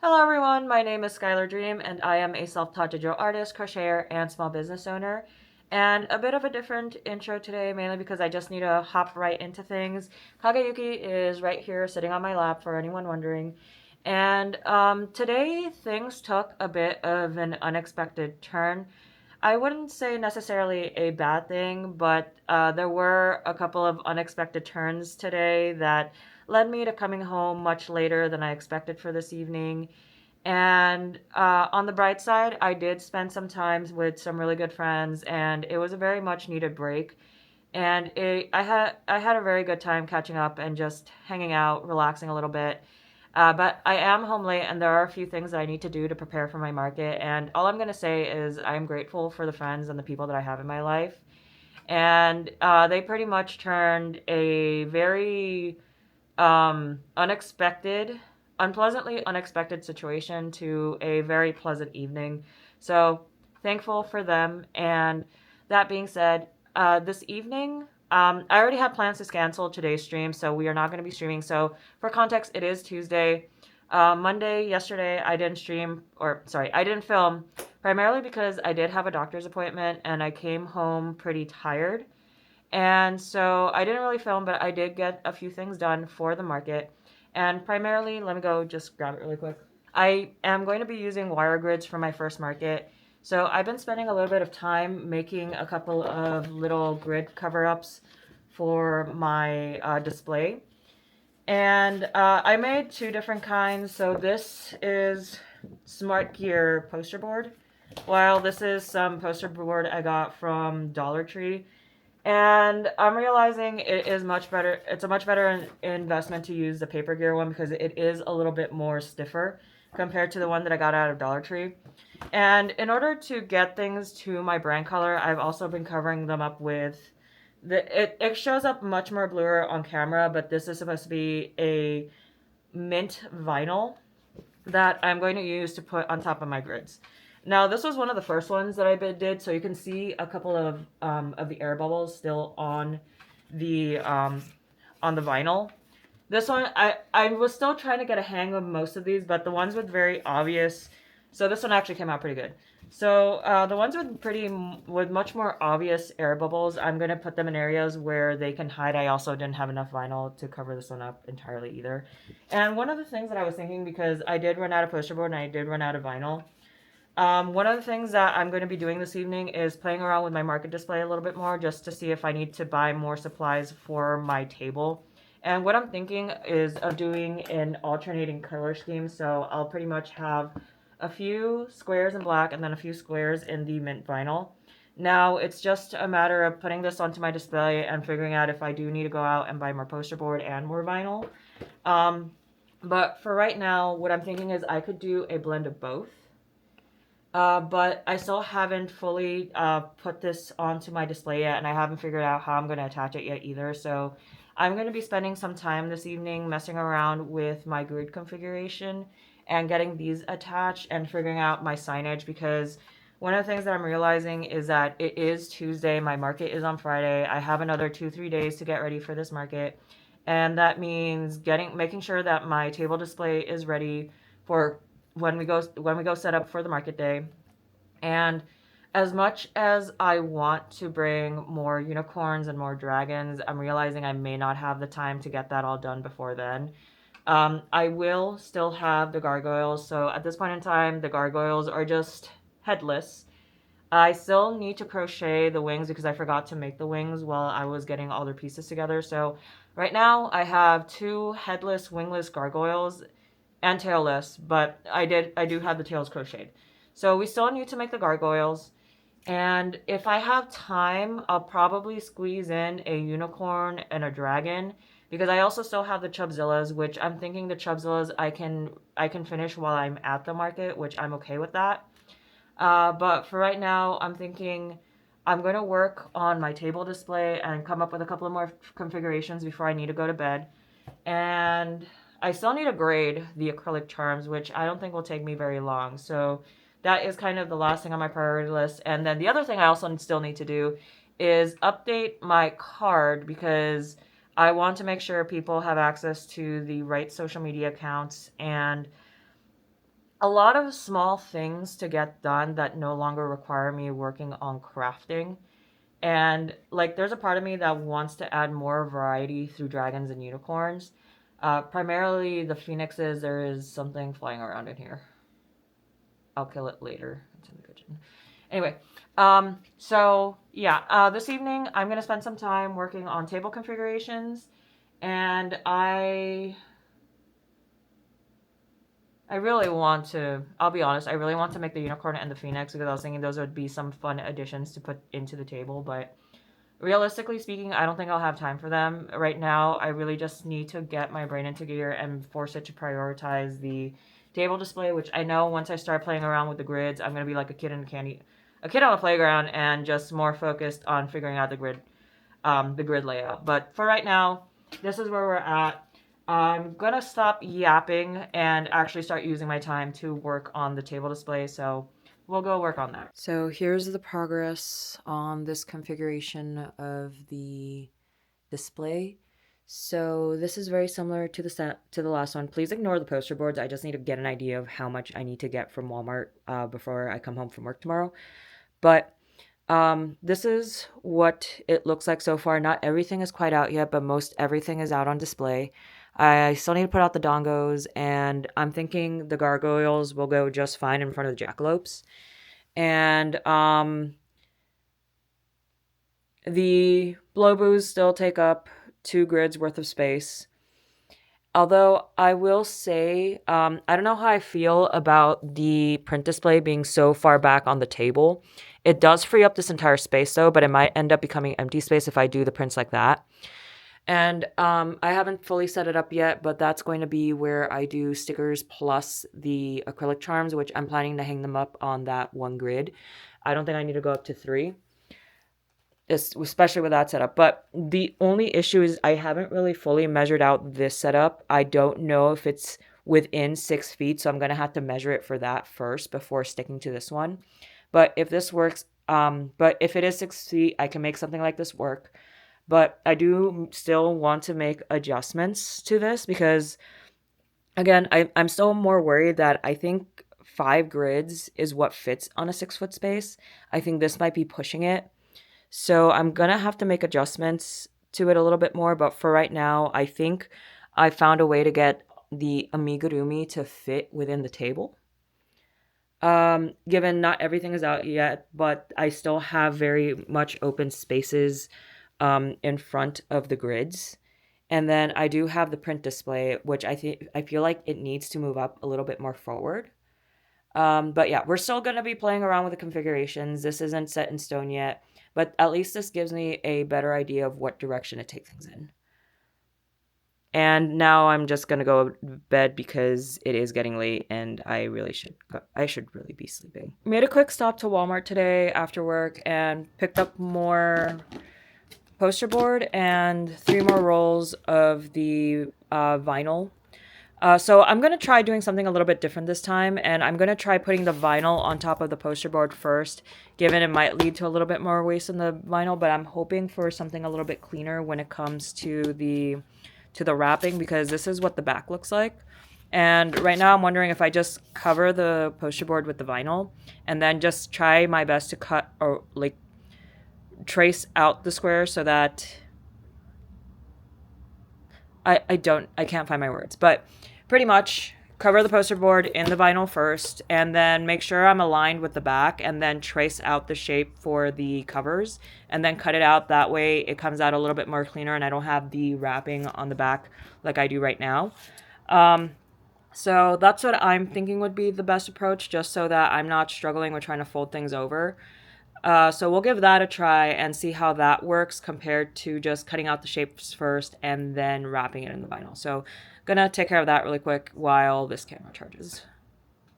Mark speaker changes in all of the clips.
Speaker 1: Hello everyone, my name is Skylar Dream and I am a self-taught digital artist, crocheter, and small business owner. And a bit of a different intro today, mainly because I just need to hop right into things. Kageyuki is right here sitting on my lap for anyone wondering. And today things took a bit of an unexpected turn. I wouldn't say necessarily a bad thing, but there were a couple of unexpected turns today that led me to coming home much later than I expected for this evening. And on the bright side, I did spend some time with some really good friends, and it was a very much needed break. And I had a very good time catching up and just hanging out, relaxing a little bit. But I am home late, and there are a few things that I need to do to prepare for my market. And all I'm gonna say is I'm grateful for the friends and the people that I have in my life. And they pretty much turned a very unexpected, unpleasantly unexpected situation to a very pleasant evening. So thankful for them. And that being said, this evening, I already had plans to cancel today's stream, so we are not going to be streaming. So for context, it is Tuesday. Monday, yesterday, I didn't stream, or sorry, I didn't film, primarily because I did have a doctor's appointment and I came home pretty tired. And so I didn't really film, but I did get a few things done for the market. And primarily, let me go just grab it really quick. I am going to be using wire grids for my first market. So I've been spending a little bit of time making a couple of little grid cover-ups for my display. And I made two different kinds. So this is Smart Gear poster board, while this is some poster board I got from Dollar Tree. And I'm realizing it is much better. It's a much better investment to use the paper gear one because it is a little bit more stiffer compared to the one that I got out of Dollar Tree. And in order to get things to my brand color, I've also been covering them up with it shows up much more bluer on camera, but this is supposed to be a mint vinyl that I'm going to use to put on top of my grids. Now, this was one of the first ones that I did, so you can see a couple of the air bubbles still on the vinyl. This one, I was still trying to get a hang of most of these, but the ones with very obvious, so this one actually came out pretty good. So the ones with much more obvious air bubbles, I'm gonna put them in areas where they can hide. I also didn't have enough vinyl to cover this one up entirely either. And one of the things that I was thinking, because I did run out of poster board and I did run out of vinyl, one of the things that I'm going to be doing this evening is playing around with my market display a little bit more just to see if I need to buy more supplies for my table. And what I'm thinking is of doing an alternating color scheme. So I'll pretty much have a few squares in black and then a few squares in the mint vinyl. Now it's just a matter of putting this onto my display and figuring out if I do need to go out and buy more poster board and more vinyl. Um, but for right now, what I'm thinking is I could do a blend of both. But I still haven't fully put this onto my display yet, and I haven't figured out how I'm going to attach it yet either. So I'm going to be spending some time this evening messing around with my grid configuration and getting these attached and figuring out my signage, because one of the things that I'm realizing is that it is Tuesday, my market is on Friday. I have another 2-3 days to get ready for this market, and that means making sure that my table display is ready for when we go set up for the market day. And as much as I want to bring more unicorns and more dragons, I'm realizing I may not have the time to get that all done before then. I will still have the gargoyles, so at this point in time, the gargoyles are just headless. I still need to crochet the wings because I forgot to make the wings while I was getting all their pieces together. So right now I have two headless, wingless gargoyles and tailless, but I do have the tails crocheted. So we still need to make the gargoyles. And if I have time, I'll probably squeeze in a unicorn and a dragon, because I also still have the Chubzillas, which I'm thinking the Chubzillas I can finish while I'm at the market, which I'm okay with that. But for right now, I'm thinking I'm going to work on my table display and come up with a couple of more configurations before I need to go to bed. And I still need to grade the acrylic charms, which I don't think will take me very long. So that is kind of the last thing on my priority list. And then the other thing I also still need to do is update my card, because I want to make sure people have access to the right social media accounts. And a lot of small things to get done that no longer require me working on crafting. And like, there's a part of me that wants to add more variety through dragons and unicorns. Primarily the phoenixes. There is something flying around in here. I'll kill it later. It's in the kitchen. Anyway, so yeah, this evening I'm gonna spend some time working on table configurations, and I really want to, I'll be honest, I really want to make the unicorn and the phoenix because I was thinking those would be some fun additions to put into the table, but realistically speaking, I don't think I'll have time for them. Right now, I really just need to get my brain into gear and force it to prioritize the table display, which I know once I start playing around with the grids, I'm going to be like a kid on a playground and just more focused on figuring out the grid layout. But for right now, this is where we're at. I'm gonna stop yapping and actually start using my time to work on the table display, so we'll go work on that. So here's the progress on this configuration of the display. So this is very similar to the last one. Please ignore the poster boards. I just need to get an idea of how much I need to get from Walmart before I come home from work tomorrow. But this is what it looks like so far. Not everything is quite out yet, but most everything is out on display. I still need to put out the dongos, and I'm thinking the gargoyles will go just fine in front of the jackalopes. And the blowboos still take up 2 grids worth of space. Although I will say, I don't know how I feel about the print display being so far back on the table. It does free up this entire space though, but it might end up becoming empty space if I do the prints like that. And I haven't fully set it up yet, but that's going to be where I do stickers plus the acrylic charms, which I'm planning to hang them up on that 1 grid. I don't think I need to go up to 3, especially with that setup. But the only issue is I haven't really fully measured out this setup. I don't know if it's within 6 feet, so I'm going to have to measure it for that first before sticking to this one. But if this works, but if it is 6 feet, I can make something like this work. But I do still want to make adjustments to this because, again, I'm still more worried that I think 5 grids is what fits on a 6-foot space. I think this might be pushing it. So I'm going to have to make adjustments to it a little bit more. But for right now, I think I found a way to get the amigurumi to fit within the table. Given not everything is out yet, but I still have very much open spaces in front of the grids. And then I do have the print display, which I feel like it needs to move up a little bit more forward. But yeah, we're still going to be playing around with the configurations. This isn't set in stone yet, but at least this gives me a better idea of what direction to take things in. And now I'm just going to go to bed because it is getting late and I should really be sleeping. Made a quick stop to Walmart today after work and picked up more poster board and 3 more rolls of the vinyl. So I'm going to try doing something a little bit different this time, and I'm going to try putting the vinyl on top of the poster board first, given it might lead to a little bit more waste in the vinyl, but I'm hoping for something a little bit cleaner when it comes to the wrapping, because this is what the back looks like. And right now I'm wondering if I just cover the poster board with the vinyl and then just try my best to cut or like trace out the square so that I can't find my words, but pretty much cover the poster board in the vinyl first and then make sure I'm aligned with the back and then trace out the shape for the covers and then cut it out. That way it comes out a little bit more cleaner and I don't have the wrapping on the back like I do right now. So that's what I'm thinking would be the best approach, just so that I'm not struggling with trying to fold things over. So we'll give that a try and see how that works compared to just cutting out the shapes first and then wrapping it in the vinyl. So gonna take care of that really quick while this camera charges.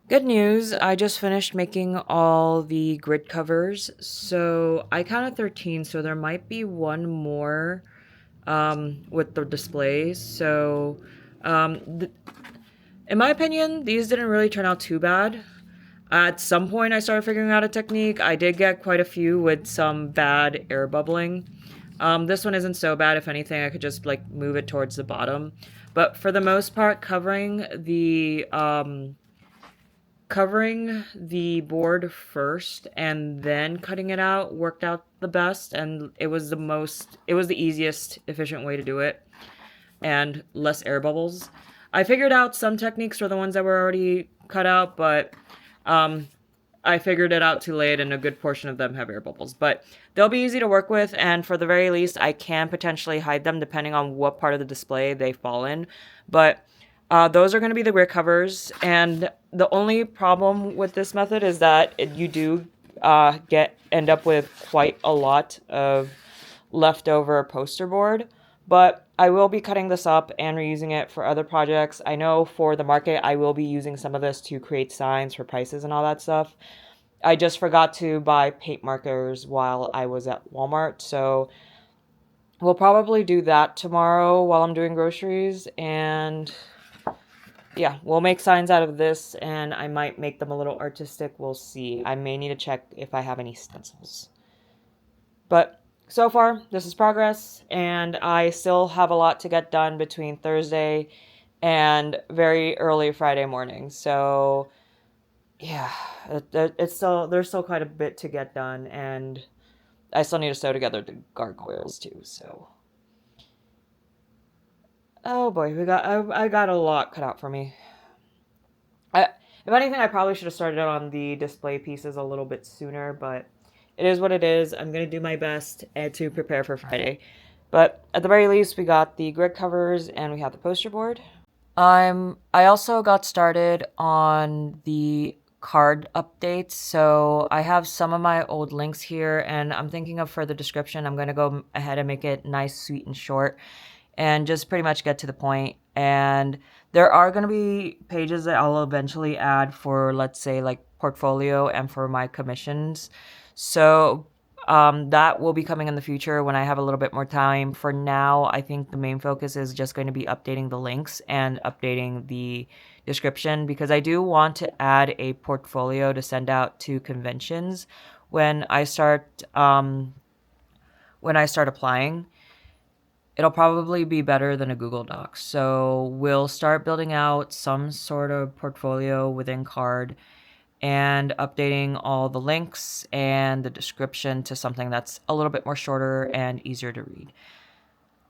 Speaker 1: Good news, I just finished making all the grid covers. So I counted 13, so there might be one more with the displays. So in my opinion, these didn't really turn out too bad. At some point, I started figuring out a technique. I did get quite a few with some bad air bubbling. This one isn't so bad. If anything, I could just like move it towards the bottom. But for the most part, covering the covering the board first and then cutting it out worked out the best, and it was the easiest, efficient way to do it, and less air bubbles. I figured out some techniques for the ones that were already cut out, but I figured it out too late, and a good portion of them have air bubbles. But they'll be easy to work with, and for the very least, I can potentially hide them depending on what part of the display they fall in. But those are going to be the rear covers, and the only problem with this method is that you do end up with quite a lot of leftover poster board. But I will be cutting this up and reusing it for other projects. I know for the market, I will be using some of this to create signs for prices and all that stuff. I just forgot to buy paint markers while I was at Walmart, so we'll probably do that tomorrow while I'm doing groceries. And yeah, we'll make signs out of this, and I might make them a little artistic. We'll see. I may need to check if I have any stencils. But so far, this is progress, and I still have a lot to get done between Thursday and very early Friday morning. So yeah, there's still quite a bit to get done, and I still need to sew together the gargoyles too. So, oh boy, I got a lot cut out for me. If anything, I probably should have started on the display pieces a little bit sooner, but it is what it is. I'm going to do my best to prepare for Friday. But at the very least, we got the grid covers and we have the poster board. I also got started on the card updates. So I have some of my old links here, and I'm thinking of for the description, I'm going to go ahead and make it nice, sweet, and short, and just pretty much get to the point. And there are going to be pages that I'll eventually add for, let's say, like portfolio and for my commissions. So that will be coming in the future when I have a little bit more time. For now, I think the main focus is just going to be updating the links and updating the description, because I do want to add a portfolio to send out to conventions when I start applying. It'll probably be better than a Google Docs. So we'll start building out some sort of portfolio within Card and updating all the links and the description to something that's a little bit more shorter and easier to read.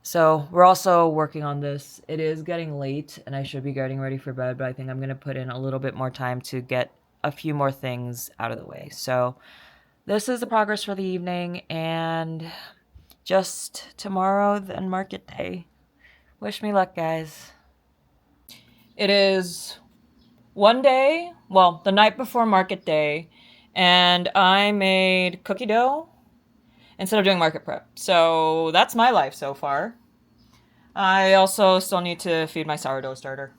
Speaker 1: So we're also working on this. It is getting late and I should be getting ready for bed, but I think I'm going to put in a little bit more time to get a few more things out of the way. So this is the progress for the evening, and just tomorrow, then market day. Wish me luck, guys. It is one day, well, the night before market day, and I made cookie dough instead of doing market prep. So that's my life so far. I also still need to feed my sourdough starter.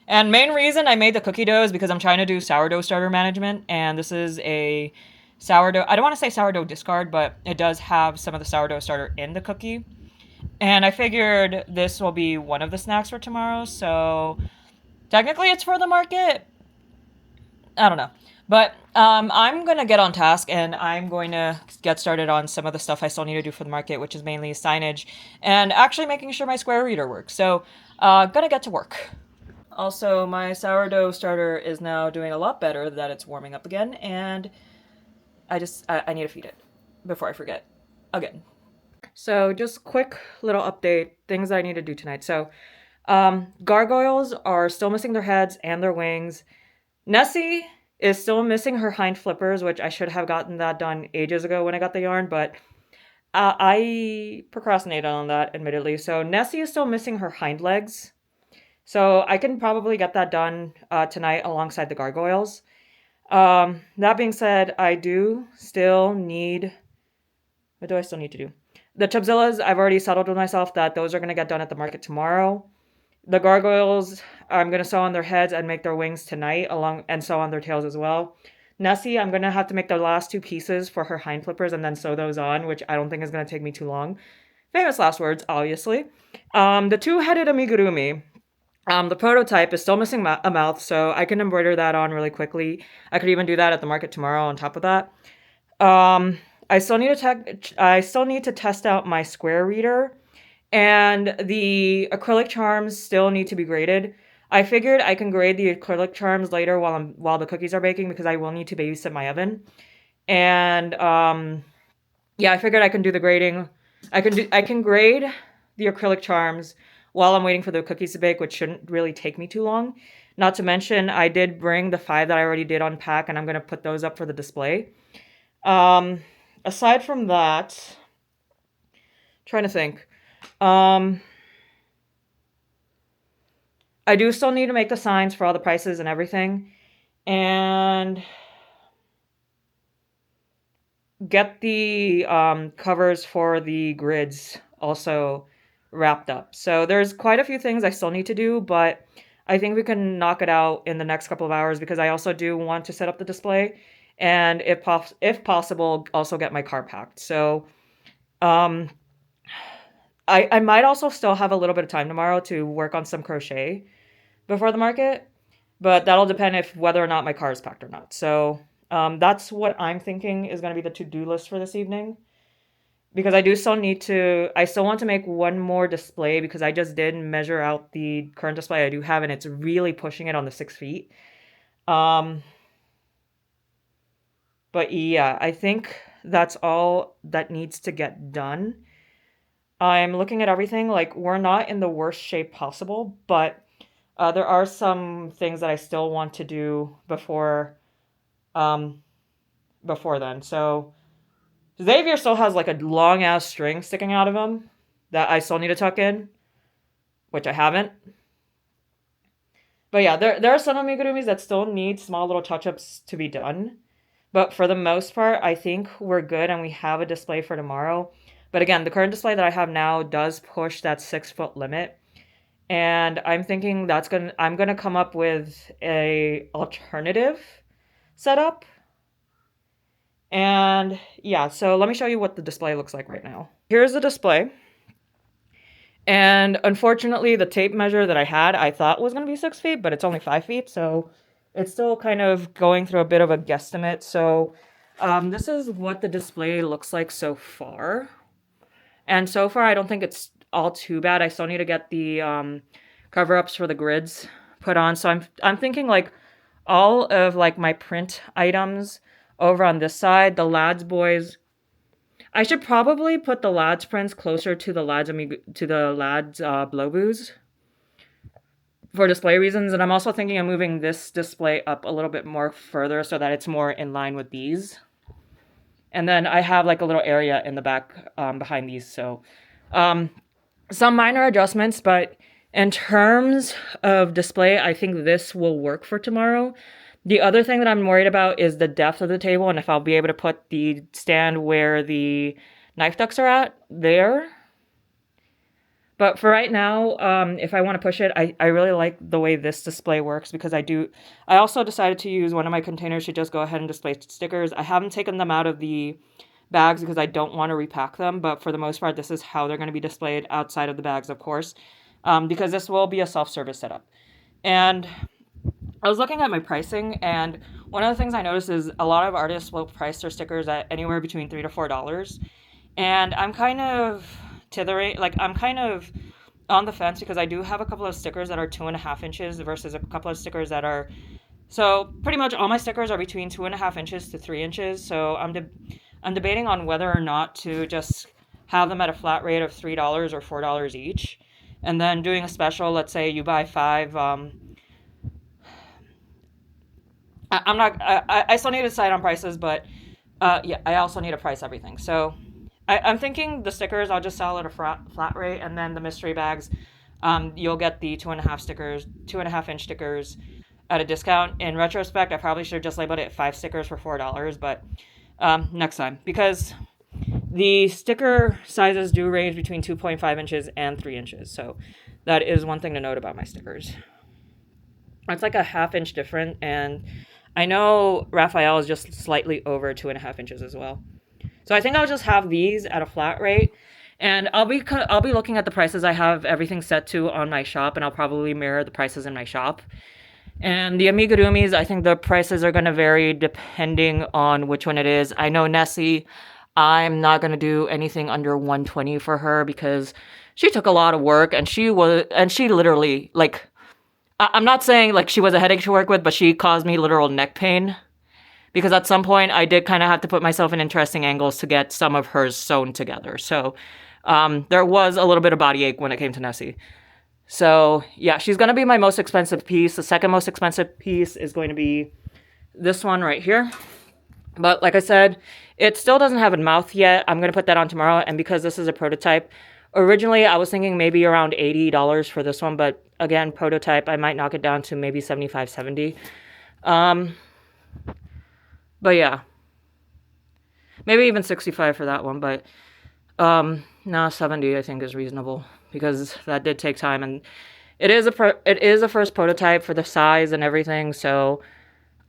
Speaker 1: And main reason I made the cookie dough is because I'm trying to do sourdough starter management, and this is a sourdough, I don't want to say sourdough discard, but it does have some of the sourdough starter in the cookie. And I figured this will be one of the snacks for tomorrow, so technically it's for the market. I don't know. But I'm going to get on task, and I'm going to get started on some of the stuff I still need to do for the market, which is mainly signage and actually making sure my square reader works. So gonna get to work. Also, my sourdough starter is now doing a lot better that it's warming up again, and I need to feed it before I forget again. So just quick little update, things I need to do tonight. So gargoyles are still missing their heads and their wings. Nessie is still missing her hind flippers, which I should have gotten that done ages ago when I got the yarn, but I procrastinated on that, admittedly. So Nessie is still missing her hind legs. So I can probably get that done tonight alongside the gargoyles. That being said, I do still need... What do I still need to do? The Chubzillas, I've already settled with myself that those are going to get done at the market tomorrow. The gargoyles, I'm going to sew on their heads and make their wings tonight, and sew on their tails as well. Nessie, I'm going to have to make the last two pieces for her hind flippers and then sew those on, which I don't think is going to take me too long. Famous last words, obviously. The two-headed amigurumi, the prototype is still missing a mouth, so I can embroider that on really quickly. I could even do that at the market tomorrow on top of that. I still need to test out my square reader, and the acrylic charms still need to be graded. I figured I can grade the acrylic charms later while the cookies are baking because I will need to babysit my oven. And yeah, I figured I can do the grading. I can grade the acrylic charms while I'm waiting for the cookies to bake, which shouldn't really take me too long. Not to mention, I did bring the 5 that I already did unpack, and I'm gonna put those up for the display. Aside from that, trying to think. I do still need to make the signs for all the prices and everything, and get the covers for the grids also wrapped up. So there's quite a few things I still need to do, but I think we can knock it out in the next couple of hours because I also do want to set up the display, and if possible, also get my car packed. So I might also still have a little bit of time tomorrow to work on some crochet before the market, but that'll depend if whether or not my car is packed or not. So that's what I'm thinking is going to be the to-do list for this evening. Because I still want to make one more display because I just did measure out the current display I do have and it's really pushing it on the 6 feet. But yeah, I think that's all that needs to get done. I'm looking at everything, like we're not in the worst shape possible, but there are some things that I still want to do before then. So Xavier still has like a long ass string sticking out of him that I still need to tuck in, which I haven't. But yeah, there are some amigurumis that still need small little touch-ups to be done. But for the most part, I think we're good and we have a display for tomorrow. But again, the current display that I have now does push that 6 foot limit. And I'm thinking I'm gonna come up with a alternative setup. And yeah, so let me show you what the display looks like right now. Here's the display. And unfortunately, the tape measure that I had, I thought was going to be 6 feet, but it's only 5 feet. So it's still kind of going through a bit of a guesstimate. So this is what the display looks like so far. And so far, I don't think it's all too bad. I still need to get the cover-ups for the grids put on. So I'm thinking like all of like my print items over on this side, the lads boys. I should probably put the lads prints closer to the lads Blowboos for display reasons. And I'm also thinking of moving this display up a little bit more further so that it's more in line with these. And then I have like a little area in the back behind these. So some minor adjustments, but in terms of display, I think this will work for tomorrow. The other thing that I'm worried about is the depth of the table and if I'll be able to put the stand where the knife ducks are at there. But for right now, if I want to push it, I really like the way this display works because I also decided to use one of my containers to just go ahead and display stickers. I haven't taken them out of the bags because I don't want to repack them, but for the most part, this is how they're going to be displayed outside of the bags, of course, because this will be a self-service setup. And I was looking at my pricing, and one of the things I noticed is a lot of artists will price their stickers at anywhere between $3 to $4. And I'm kind of I'm kind of on the fence because I do have a couple of stickers that are 2.5 inches versus a couple of stickers that are, so pretty much all my stickers are between 2.5 inches to 3 inches. So I'm debating on whether or not to just have them at a flat rate of $3 or $4 each. And then doing a special, let's say you buy 5, I still need to decide on prices, but yeah, I also need to price everything. So I'm thinking the stickers I'll just sell at a flat rate, and then the mystery bags, you'll get the 2.5 inch stickers at a discount. In retrospect, I probably should have just labeled it 5 stickers for $4, but next time, because the sticker sizes do range between 2.5 inches and 3 inches. So that is one thing to note about my stickers. It's like a 1/2 inch different, and I know Raphael is just slightly over 2.5 inches as well. So I think I'll just have these at a flat rate, and I'll be looking at the prices I have everything set to on my shop, and I'll probably mirror the prices in my shop. And the amigurumis, I think the prices are going to vary depending on which one it is. I know Nessie, I'm not going to do anything under $120 for her because she took a lot of work, and she literally, like, I'm not saying like she was a headache to work with, but she caused me literal neck pain. Because at some point I did kind of have to put myself in interesting angles to get some of hers sewn together. So there was a little bit of body ache when it came to Nessie. So yeah, she's going to be my most expensive piece. The second most expensive piece is going to be this one right here. But like I said, it still doesn't have a mouth yet. I'm going to put that on tomorrow. And because this is a prototype, originally I was thinking maybe around $80 for this one. But again, prototype, I might knock it down to maybe $75, $70. But yeah, maybe even 65 for that one. But no, 70 I think is reasonable because that did take time, and it is a first prototype for the size and everything. So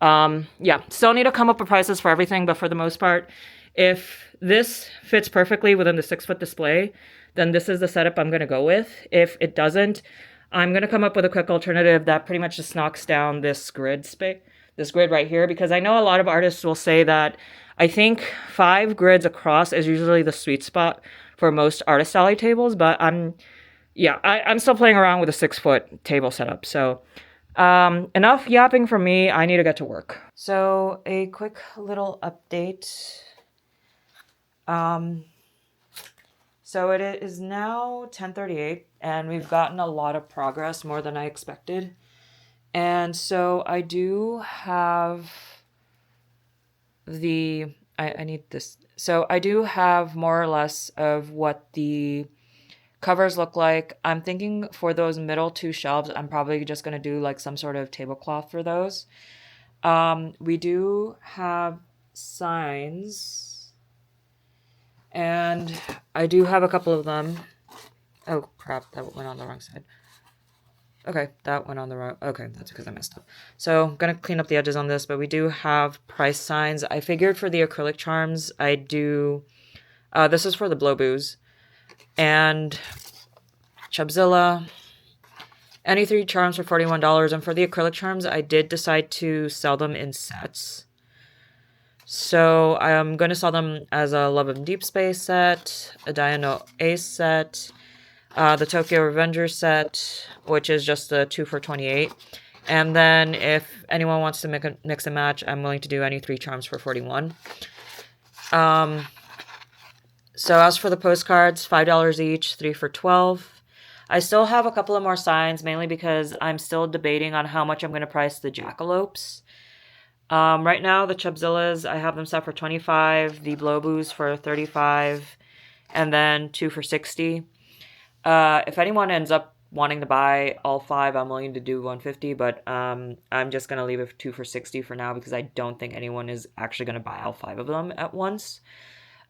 Speaker 1: yeah, still need to come up with prices for everything, but for the most part, if this fits perfectly within the 6-foot display, then this is the setup I'm going to go with. If it doesn't, I'm going to come up with a quick alternative that pretty much just knocks down this grid right here, because I know a lot of artists will say that I think 5 grids across is usually the sweet spot for most artist alley tables, but I'm still playing around with a 6-foot table setup. So enough yapping from me. I need to get to work. So a quick little update. So it is now 10:38 and we've gotten a lot of progress, more than I expected. And so I do have I need this. So I do have more or less of what the covers look like. I'm thinking for those middle 2 shelves, I'm probably just going to do like some sort of tablecloth for those. We do have signs, and I do have a couple of them. Oh crap, that went on the wrong side. Okay, that went on the wrong... Okay, that's because I messed up. So, I'm going to clean up the edges on this, but we do have price signs. I figured for the acrylic charms, I do... this is for the Blow Boos. And Chubzilla. Any 3 charms for $41. And for the acrylic charms, I did decide to sell them in sets. So, I'm going to sell them as a Love of Deep Space set, a Diano Ace set, the Tokyo Revenger set, which is just the 2 for $28. And then if anyone wants to mix and match, I'm willing to do any 3 charms for $41. So as for the postcards, $5 each, 3 for $12. I still have a couple of more signs, mainly because I'm still debating on how much I'm going to price the jackalopes. Right now, the Chubzillas, I have them set for $25, the Blow Boos for $35, and then 2 for $60. If anyone ends up wanting to buy all 5, I'm willing to do $150, but I'm just going to leave it 2 for $60 for now because I don't think anyone is actually going to buy all 5 of them at once.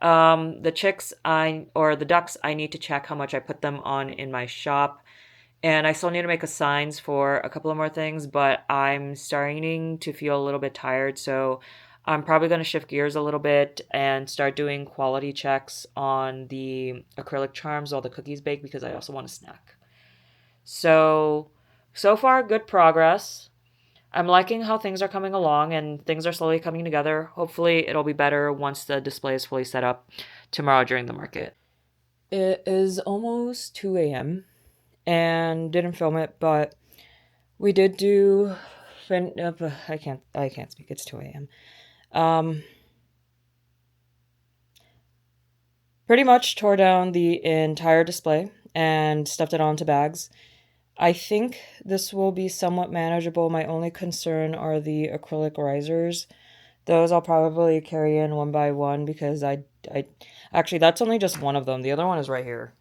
Speaker 1: The chicks, or the ducks, I need to check how much I put them on in my shop. And I still need to make signs for a couple of more things, but I'm starting to feel a little bit tired, so I'm probably going to shift gears a little bit and start doing quality checks on the acrylic charms while the cookies bake, because I also want a snack. So far, good progress. I'm liking how things are coming along, and things are slowly coming together. Hopefully, it'll be better once the display is fully set up tomorrow during the market. It is almost 2 a.m. and didn't film it, but we did do... I can't speak. It's 2 a.m. Pretty much tore down the entire display and stuffed it onto bags. I think this will be somewhat manageable. My only concern are the acrylic risers. Those I'll probably carry in one by one because I actually, that's only just one of them. The other one is right here.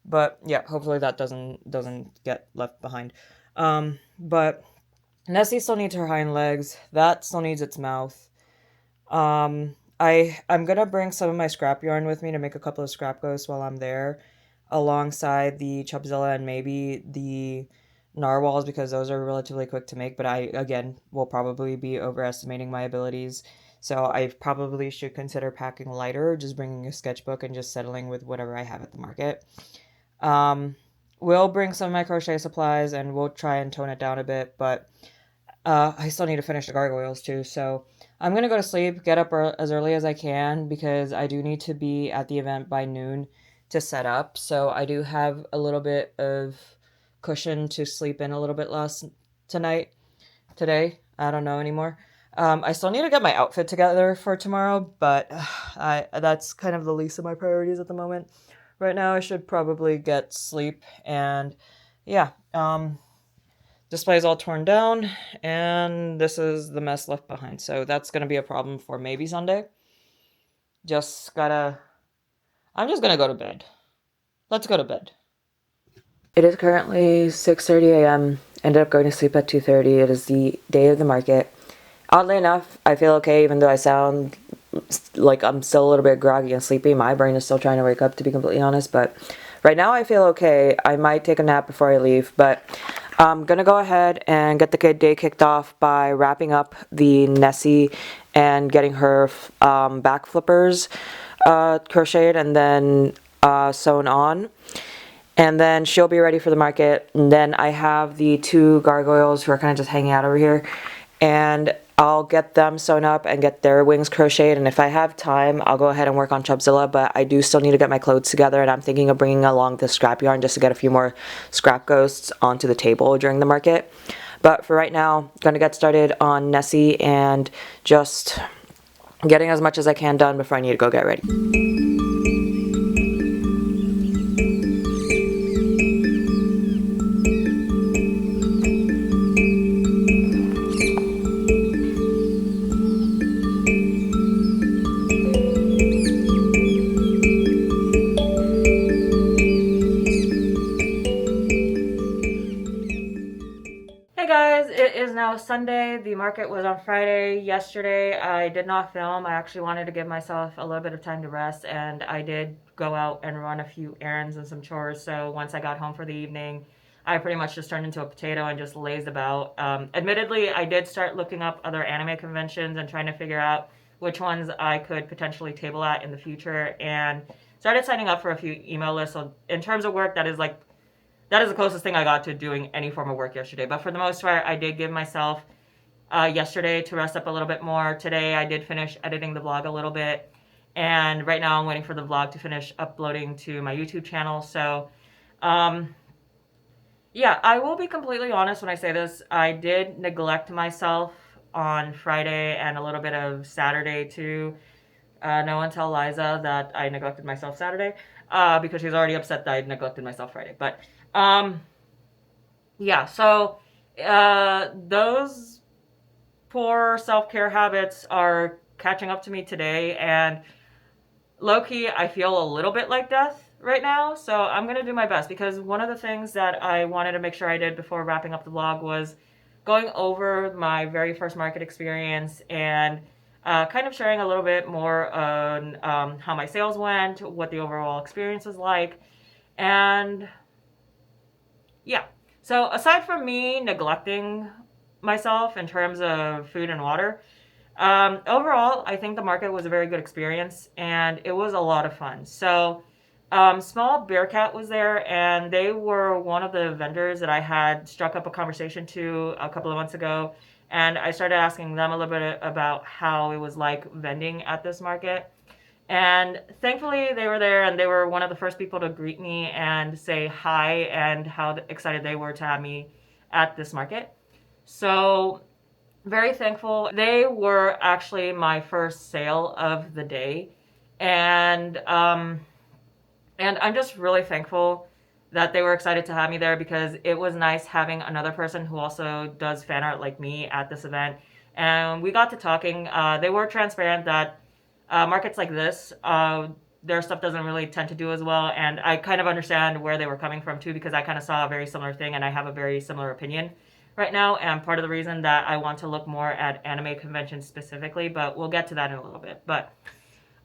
Speaker 1: But yeah, hopefully that doesn't get left behind. But Nessie still needs her hind legs. That still needs its mouth. I'm gonna bring some of my scrap yarn with me to make a couple of scrap ghosts while I'm there, alongside the Chubzilla and maybe the narwhals, because those are relatively quick to make, but I, again, will probably be overestimating my abilities. So I probably should consider packing lighter, just bringing a sketchbook and just settling with whatever I have at the market. We'll bring some of my crochet supplies and we'll try and tone it down a bit, but I still need to finish the gargoyles too. So I'm going to go to sleep, get up as early as I can, because I do need to be at the event by noon to set up. So I do have a little bit of cushion to sleep in a little bit less today. I don't know anymore. I still need to get my outfit together for tomorrow, but that's kind of the least of my priorities at the moment. Right now, I should probably get sleep, and yeah, display's all torn down, and this is the mess left behind. So that's gonna be a problem for maybe Sunday. I'm just gonna go to bed. Let's go to bed. It is currently 6:30 a.m. Ended up going to sleep at 2:30. It is the day of the market. Oddly enough, I feel okay even though I sound like I'm still a little bit groggy and sleepy. My brain is still trying to wake up, to be completely honest, but right now I feel okay. I might take a nap before I leave, but I'm gonna go ahead and get the day kicked off by wrapping up the Nessie and getting her back flippers crocheted and then sewn on. And then she'll be ready for the market. And then I have the two gargoyles who are kind of just hanging out over here. And I'll get them sewn up and get their wings crocheted. And if I have time, I'll go ahead and work on Chubzilla. But I do still need to get my clothes together. And I'm thinking of bringing along the scrap yarn just to get a few more scrap ghosts onto the table during the market. But for right now, I'm going to get started on Nessie and just getting as much as I can done before I need to go get ready. Hey guys, it is now Sunday. The market was on Friday. Yesterday I did not film. I actually wanted to give myself a little bit of time to rest, and I did go out and run a few errands and some chores. So once I got home for the evening, I pretty much just turned into a potato and just lazed about. Admittedly, I did start looking up other anime conventions and trying to figure out which ones I could potentially table at in the future, and started signing up for a few email lists. So in terms of work, that is the closest thing I got to doing any form of work yesterday. But for the most part, I did give myself yesterday to rest up a little bit more. Today, I did finish editing the vlog a little bit. And right now, I'm waiting for the vlog to finish uploading to my YouTube channel. So, yeah, I will be completely honest when I say this. I did neglect myself on Friday and a little bit of Saturday too. No one tell Liza that I neglected myself Saturday because she's already upset that I neglected myself Friday. But yeah, so those poor self-care habits are catching up to me today, and low-key, I feel a little bit like death right now, so I'm going to do my best, because one of the things that I wanted to make sure I did before wrapping up the vlog was going over my very first market experience and kind of sharing a little bit more on how my sales went, what the overall experience was like, and yeah. So aside from me neglecting myself in terms of food and water, overall, I think the market was a very good experience, and it was a lot of fun. So Small Bearcat was there, and they were one of the vendors that I had struck up a conversation to a couple of months ago, and I started asking them a little bit about how it was like vending at this market. And thankfully, they were there, and they were one of the first people to greet me and say hi and how excited they were to have me at this market. So, very thankful. They were actually my first sale of the day, and I'm just really thankful that they were excited to have me there, because it was nice having another person who also does fan art like me at this event. And we got to talking. They were transparent that markets like this, their stuff doesn't really tend to do as well. And I kind of understand where they were coming from too, because I kind of saw a very similar thing, and I have a very similar opinion right now. And part of the reason that I want to look more at anime conventions specifically, but we'll get to that in a little bit. But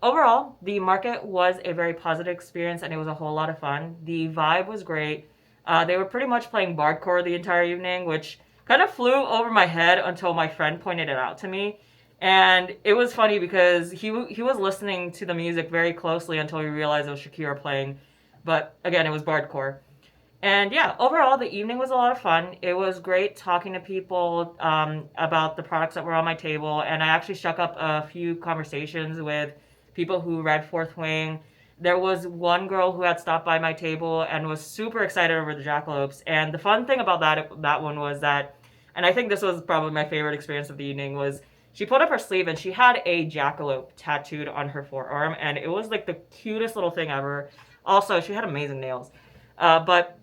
Speaker 1: overall, the market was a very positive experience, and it was a whole lot of fun. The vibe was great. They were pretty much playing bardcore the entire evening, which kind of flew over my head until my friend pointed it out to me. And it was funny because he was listening to the music very closely until he realized it was Shakira playing. But again, it was bardcore. And yeah, overall, the evening was a lot of fun. It was great talking to people about the products that were on my table. And I actually struck up a few conversations with people who read Fourth Wing there was one girl who had stopped by my table and was super excited over the jackalopes. And the fun thing about that one was that, and I think this was probably my favorite experience of the evening, was she pulled up her sleeve and she had a jackalope tattooed on her forearm, and it was like the cutest little thing ever. Also, she had amazing nails. But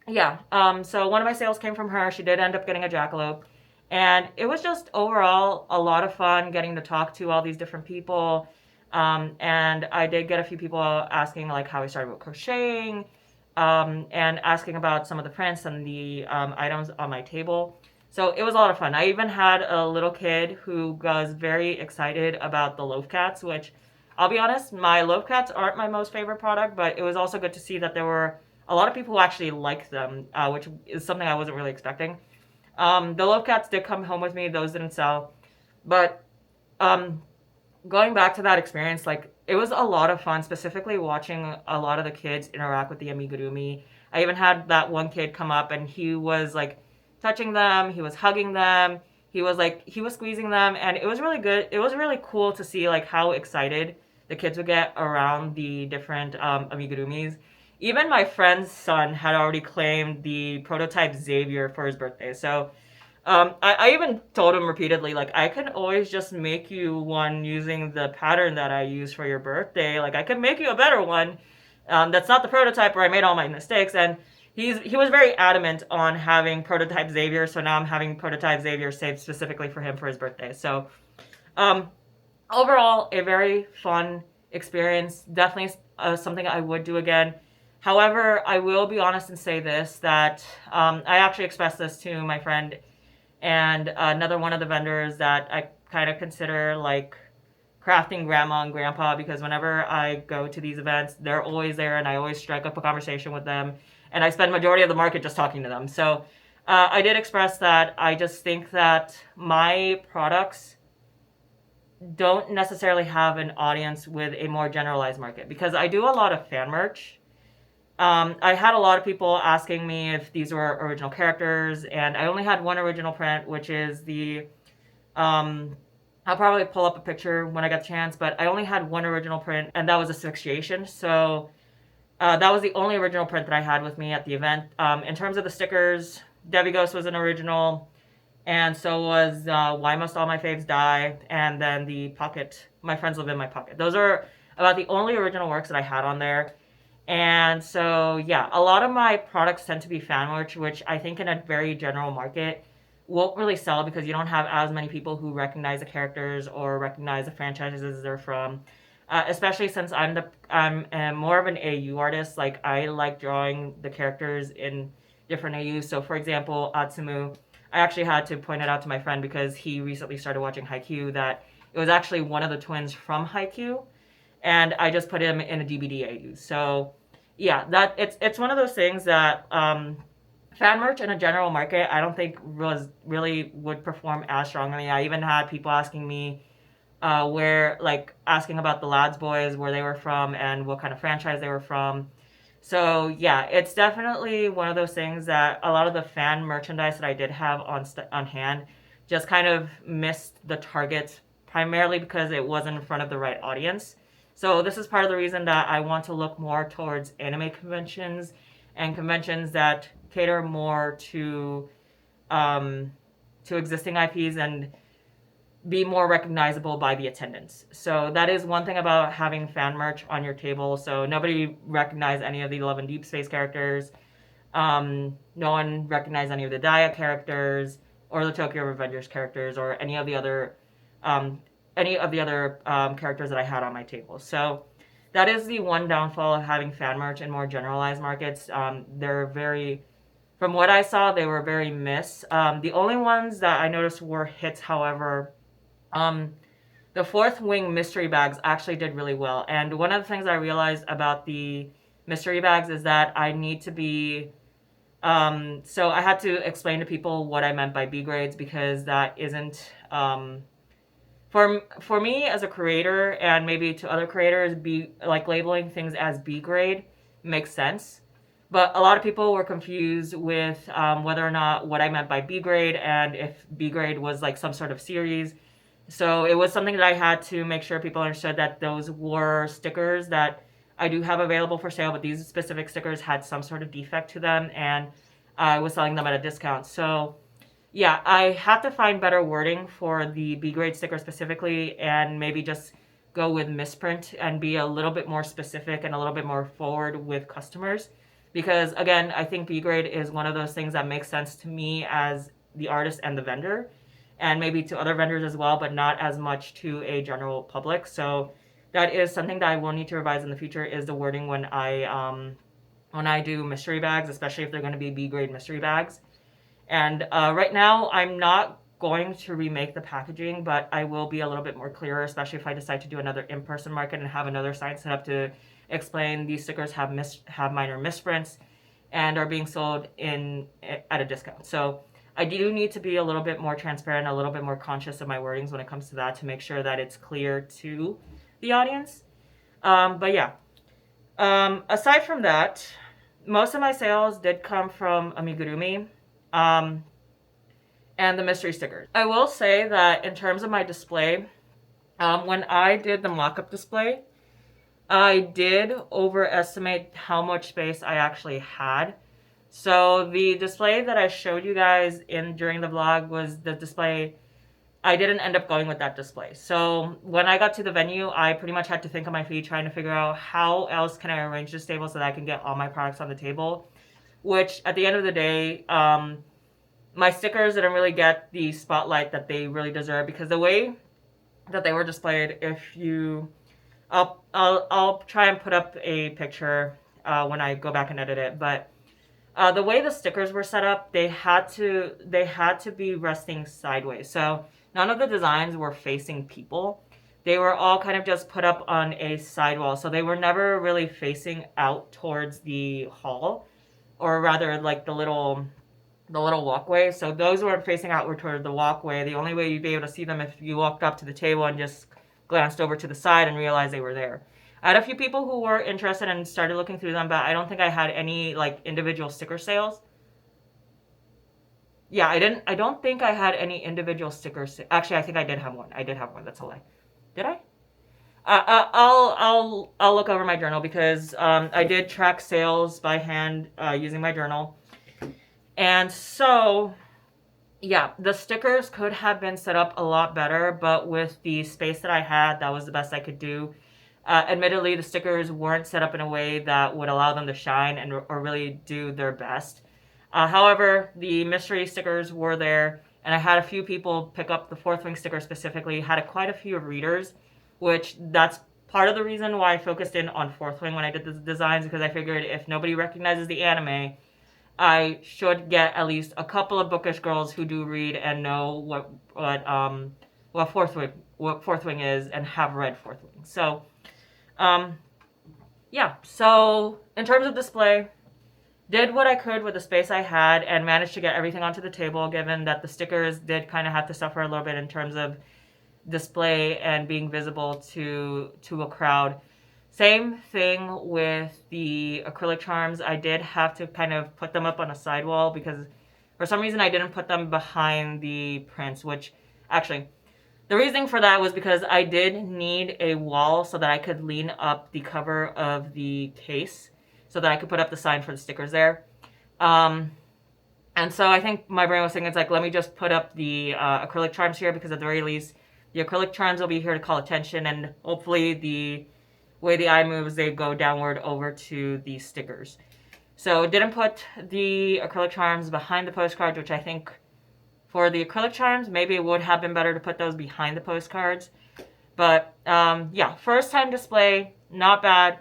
Speaker 1: yeah, so one of my sales came from her. She did end up getting a jackalope. And it was just overall a lot of fun getting to talk to all these different people. And I did get a few people asking like how I started with crocheting, and asking about some of the prints and the items on my table. So it was a lot of fun. I even had a little kid who was very excited about the loaf cats, which I'll be honest, my loaf cats aren't my most favorite product, but it was also good to see that there were a lot of people who actually liked them, which is something I wasn't really expecting. The loaf cats did come home with me; those didn't sell. But um, going back to that experience, like it was a lot of fun, specifically watching a lot of the kids interact with the amigurumi. I even had that one kid come up and he was like touching them, he was hugging them, he was squeezing them, and it was really good. It was really cool to see like how excited the kids would get around the different amigurumis. Even my friend's son had already claimed the prototype Xavier for his birthday. So I even told him repeatedly, like, I can always just make you one using the pattern that I use for your birthday. Like, I can make you a better one. That's not the prototype where I made all my mistakes. And he was very adamant on having prototype Xavier. So now I'm having prototype Xavier saved specifically for him for his birthday. So um, overall, a very fun experience. Definitely something I would do again. However, I will be honest and say this, that I actually expressed this to my friend and another one of the vendors that I kind of consider like crafting grandma and grandpa, because whenever I go to these events, they're always there and I always strike up a conversation with them. And I spend majority of the market just talking to them. So I did express that I just think that my products don't necessarily have an audience with a more generalized market, because I do a lot of fan merch. I had a lot of people asking me if these were original characters, and I only had one original print, which is the. I'll probably pull up a picture when I get the chance, but I only had one original print, and that was asphyxiation. So that was the only original print that I had with me at the event. In terms of the stickers, Debbie Ghost was an original, and so was Why Must All My Faves Die, and then the pocket, My Friends Live in My Pocket. Those are about the only original works that I had on there. And so, yeah, a lot of my products tend to be fan merch, which I think in a very general market won't really sell because you don't have as many people who recognize the characters or recognize the franchises they're from. Especially since I'm more of an AU artist. Like, I like drawing the characters in different AUs. So, for example, Atsumu, I actually had to point it out to my friend because he recently started watching Haikyuu, that it was actually one of the twins from Haikyuu, and I just put him in a DVD AU. So yeah, that it's one of those things that fan merch in a general market I don't think was really would perform as strongly. I even had people asking me where, like, asking about the Lads Boys, where they were from and what kind of franchise they were from. So yeah, it's definitely one of those things that a lot of the fan merchandise that I did have on hand just kind of missed the target, primarily because it wasn't in front of the right audience. So this is part of the reason that I want to look more towards anime conventions and conventions that cater more to existing IPs and be more recognizable by the attendance. So that is one thing about having fan merch on your table. So nobody recognized any of the Love and Deep Space characters. No one recognized any of the Daya characters or the Tokyo Revengers characters or any of the other characters that I had on my table. So that is the one downfall of having fan merch in more generalized markets. They're very, from what I saw, they were very miss. The only ones that I noticed were hits, however, the Fourth Wing mystery bags actually did really well. And one of the things I realized about the mystery bags is that I need to be so I had to explain to people what I meant by B grades, because that isn't for me as a creator, and maybe to other creators, be like labeling things as B grade makes sense. But a lot of people were confused with whether or not what I meant by B grade, and if B grade was like some sort of series. So it was something that I had to make sure people understood, that those were stickers that I do have available for sale, but these specific stickers had some sort of defect to them, and I was selling them at a discount. So yeah, I have to find better wording for the B grade sticker specifically, and maybe just go with misprint and be a little bit more specific and a little bit more forward with customers. Because again, I think B grade is one of those things that makes sense to me as the artist and the vendor, and maybe to other vendors as well, but not as much to a general public. So that is something that I will need to revise in the future, is the wording when I do mystery bags, especially if they're going to be B grade mystery bags. And right now, I'm not going to remake the packaging, but I will be a little bit more clearer, especially if I decide to do another in-person market and have another sign set up to explain these stickers have minor misprints and are being sold at a discount. So I do need to be a little bit more transparent, a little bit more conscious of my wordings when it comes to that, to make sure that it's clear to the audience. But yeah, aside from that, most of my sales did come from amigurumi and the mystery stickers. I will say that in terms of my display, when I did the mock-up display, I did overestimate how much space I actually had. So the display that I showed you guys during the vlog was the display. I didn't end up going with that display. So when I got to the venue, I pretty much had to think on my feet, trying to figure out how else can I arrange this table so that I can get all my products on the table. Which at the end of the day, my stickers didn't really get the spotlight that they really deserve, because the way that they were displayed, I'll try and put up a picture when I go back and edit it, but the way the stickers were set up, they had to be resting sideways. So none of the designs were facing people. They were all kind of just put up on a sidewall. So they were never really facing out towards the hall, or rather like the little walkway. So those weren't facing outward toward the walkway. The only way you'd be able to see them if you walked up to the table and just glanced over to the side and realized they were there. I had a few people who were interested and started looking through them, but I don't think I had any like individual sticker sales. Yeah, I don't think I had any individual stickers. Actually, I think I did have one. I did have one. That's a lie. Did I? I'll look over my journal, because I did track sales by hand using my journal. And so, yeah, the stickers could have been set up a lot better, but with the space that I had, that was the best I could do. Admittedly, the stickers weren't set up in a way that would allow them to shine or really do their best. However, the mystery stickers were there, and I had a few people pick up the Fourth Wing sticker specifically. Had quite a few readers, which that's part of the reason why I focused in on Fourth Wing when I did the designs, because I figured if nobody recognizes the anime, I should get at least a couple of bookish girls who do read and know what Fourth Wing is and have read Fourth Wing. So, yeah. So in terms of display, did what I could with the space I had and managed to get everything onto the table, given that the stickers did kind of have to suffer a little bit in terms of display and being visible to a crowd. Same thing with the acrylic charms. I did have to kind of put them up on a sidewall, because for some reason I didn't put them behind the prints, which actually the reason for that was because I did need a wall so that I could lean up the cover of the case so that I could put up the sign for the stickers there. And so I think my brain was thinking, it's like, let me just put up the acrylic charms here, because at the very least, the acrylic charms will be here to call attention, and hopefully the way the eye moves, they go downward over to the stickers. So didn't put the acrylic charms behind the postcards, which I think for the acrylic charms, maybe it would have been better to put those behind the postcards. But yeah, first time display, not bad.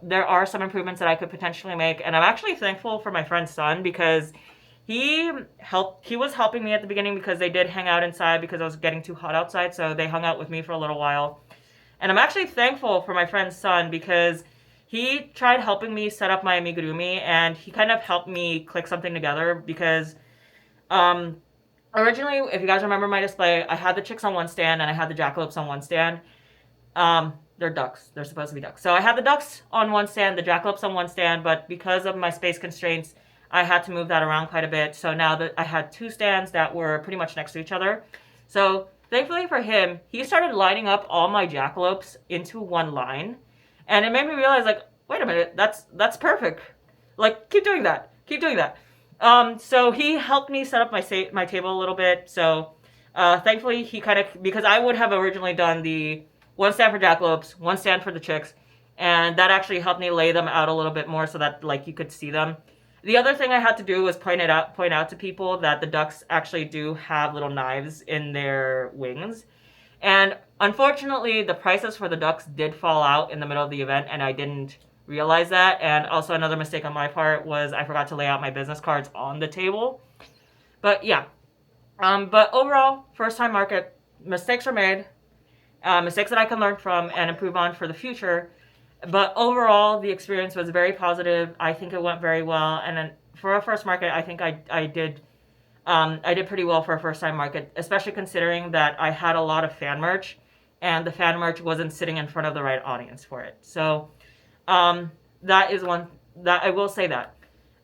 Speaker 1: There are some improvements that I could potentially make, and I'm actually thankful for my friend's son, because he was helping me at the beginning, because they did hang out inside because it was getting too hot outside, so they hung out with me for a little while. And I'm actually thankful for my friend's son, because he tried helping me set up my amigurumi, and he kind of helped me click something together, because originally, if you guys remember my display, I had the chicks on one stand and I had the jackalopes on one stand. They're ducks. They're supposed to be ducks. So I had the ducks on one stand, the jackalopes on one stand, but because of my space constraints, I had to move that around quite a bit. So now that I had two stands that were pretty much next to each other. So thankfully for him, he started lining up all my jackalopes into one line. And it made me realize, like, wait a minute, that's perfect. Like, keep doing that. Keep doing that. So he helped me set up my table a little bit. So thankfully he kind of, because I would have originally done the one stand for jackalopes, one stand for the chicks, and that actually helped me lay them out a little bit more so that like you could see them. The other thing I had to do was point out to people that the ducks actually do have little knives in their wings. And unfortunately, the prices for the ducks did fall out in the middle of the event, and I didn't realize that. And also another mistake on my part was I forgot to lay out my business cards on the table. But yeah. But overall, first time market, mistakes were made. Mistakes that I can learn from and improve on for the future. But overall, the experience was very positive. I think it went very well. And then for a first market, I think I did pretty well for a first time market, especially considering that I had a lot of fan merch and the fan merch wasn't sitting in front of the right audience for it. So that is one that I will say that.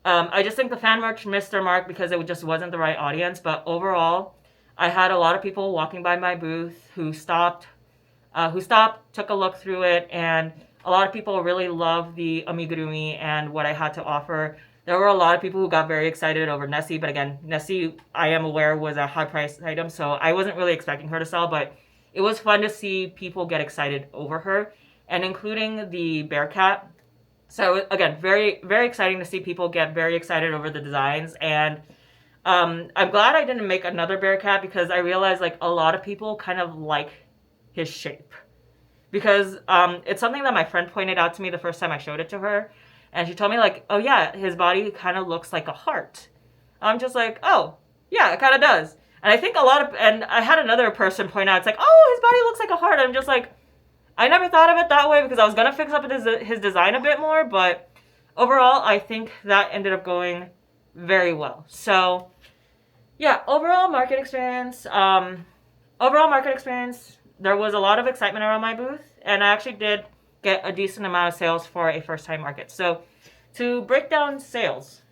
Speaker 1: I just think the fan merch missed their mark because it just wasn't the right audience. But overall, I had a lot of people walking by my booth who stopped, took a look through it, and a lot of people really loved the amigurumi and what I had to offer. There were a lot of people who got very excited over Nessie, but again, Nessie, I am aware, was a high-priced item, so I wasn't really expecting her to sell, but it was fun to see people get excited over her, and including the Bearcat. So again, very, very exciting to see people get very excited over the designs, and I'm glad I didn't make another Bearcat because I realized like a lot of people kind of like his shape. Because it's something that my friend pointed out to me the first time I showed it to her. And she told me, like, oh, yeah, his body kind of looks like a heart. I'm just like, oh, yeah, it kind of does. And I think and I had another person point out, it's like, oh, his body looks like a heart. I'm just like, I never thought of it that way because I was going to fix up his design a bit more. But overall, I think that ended up going very well. So, yeah, overall market experience. There was a lot of excitement around my booth, and I actually did get a decent amount of sales for a first-time market. So to break down sales.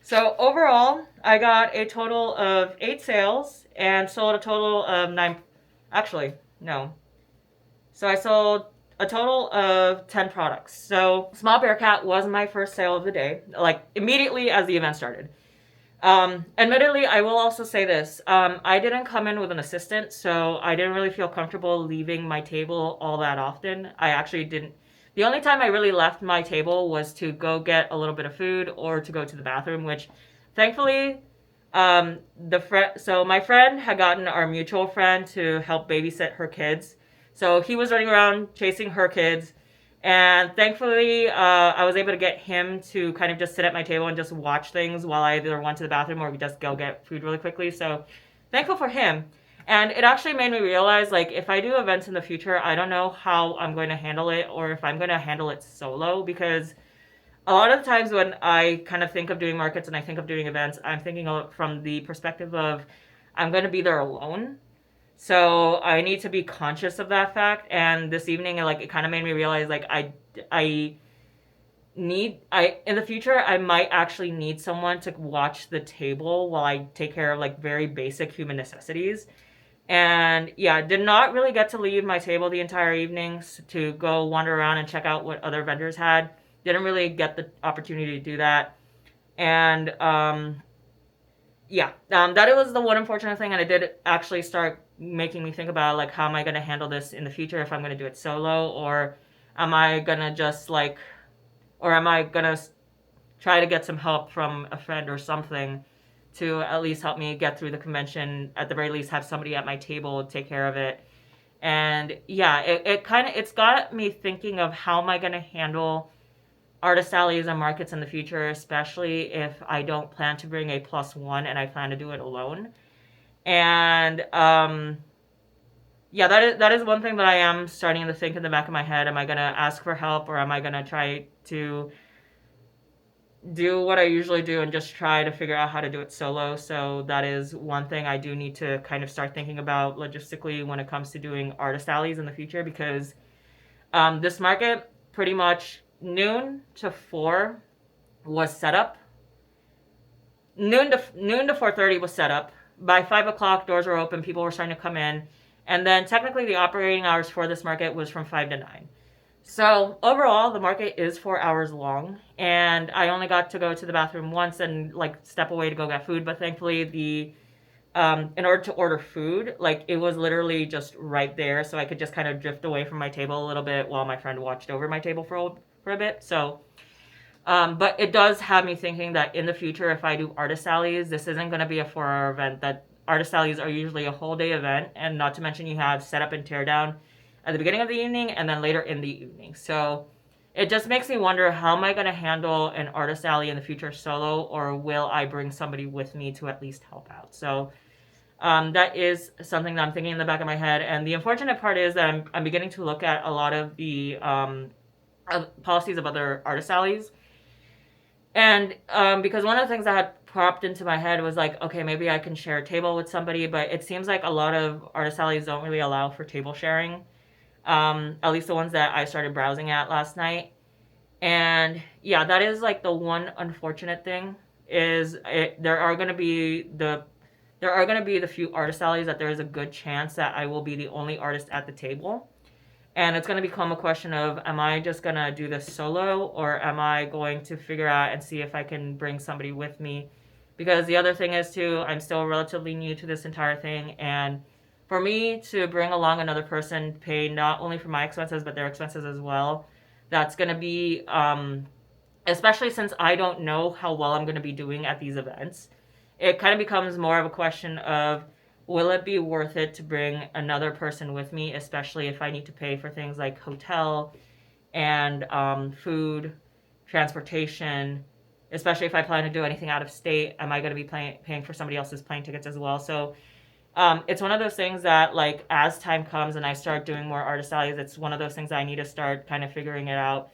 Speaker 1: So overall, I got a total of 8 sales and sold a total of 9. Actually, no. So I sold a total of 10 products. So Small Bearcat was my first sale of the day, like immediately as the event started. Admittedly, I will also say this. I didn't come in with an assistant, so I didn't really feel comfortable leaving my table all that often. I actually didn't. The only time I really left my table was to go get a little bit of food or to go to the bathroom, which thankfully, so my friend had gotten our mutual friend to help babysit her kids. So he was running around chasing her kids. And thankfully, I was able to get him to kind of just sit at my table and just watch things while I either went to the bathroom or just go get food really quickly. So thankful for him. And it actually made me realize, like, if I do events in the future, I don't know how I'm going to handle it or if I'm going to handle it solo. Because a lot of the times when I kind of think of doing markets and I think of doing events, I'm thinking of it from the perspective of I'm going to be there alone. So I need to be conscious of that fact. And this evening, like, it kind of made me realize, like, in the future, I might actually need someone to watch the table while I take care of, like, very basic human necessities. And yeah, did not really get to leave my table the entire evening to go wander around and check out what other vendors had. Didn't really get the opportunity to do that. And that was the one unfortunate thing. And it did actually start making me think about, like, how am I going to handle this in the future, if I'm going to do it solo, or am I going to try to get some help from a friend or something to at least help me get through the convention, at the very least have somebody at my table take care of it. And yeah, it's got me thinking of how am I going to handle artist alleys and markets in the future, especially if I don't plan to bring a +1 and I plan to do it alone. And that is one thing that I am starting to think in the back of my head. Am I going to ask for help, or am I going to try to do what I usually do and just try to figure out how to do it solo? So that is one thing I do need to kind of start thinking about logistically when it comes to doing artist alleys in the future, because this market pretty much noon to 4 was set up. Noon to 4:30 was set up. By 5 o'clock, doors were open. People were starting to come in. And then technically the operating hours for this market was from 5 to 9. So overall, the market is 4 hours long, and I only got to go to the bathroom once and like step away to go get food. But thankfully, the in order to order food, like it was literally just right there, so I could just kind of drift away from my table a little bit while my friend watched over my table for a bit. So, but it does have me thinking that in the future, if I do artist alleys, this isn't going to be a 4 hour event. That artist alleys are usually a whole day event, and not to mention you have setup and tear down at the beginning of the evening and then later in the evening. So it just makes me wonder, how am I going to handle an artist alley in the future solo, or will I bring somebody with me to at least help out? So that is something that I'm thinking in the back of my head. And the unfortunate part is that I'm beginning to look at a lot of the policies of other artist alleys. And because one of the things that had popped into my head was like, okay, maybe I can share a table with somebody, but it seems like a lot of artist alleys don't really allow for table sharing. At least the ones that I started browsing at last night. And yeah, that is like the one unfortunate thing is there are going to be the few artist alleys that there is a good chance that I will be the only artist at the table. And it's going to become a question of, am I just going to do this solo, or am I going to figure out and see if I can bring somebody with me? Because the other thing is too, I'm still relatively new to this entire thing, and for me to bring along another person, pay not only for my expenses but their expenses as well, that's going to be especially since I don't know how well I'm going to be doing at these events, it kind of becomes more of a question of, will it be worth it to bring another person with me, especially if I need to pay for things like hotel and food, transportation, especially if I plan to do anything out of state. Am I going to be paying for somebody else's plane tickets as well? So it's one of those things that, like, as time comes and I start doing more artist alleys, it's one of those things that I need to start kind of figuring it out.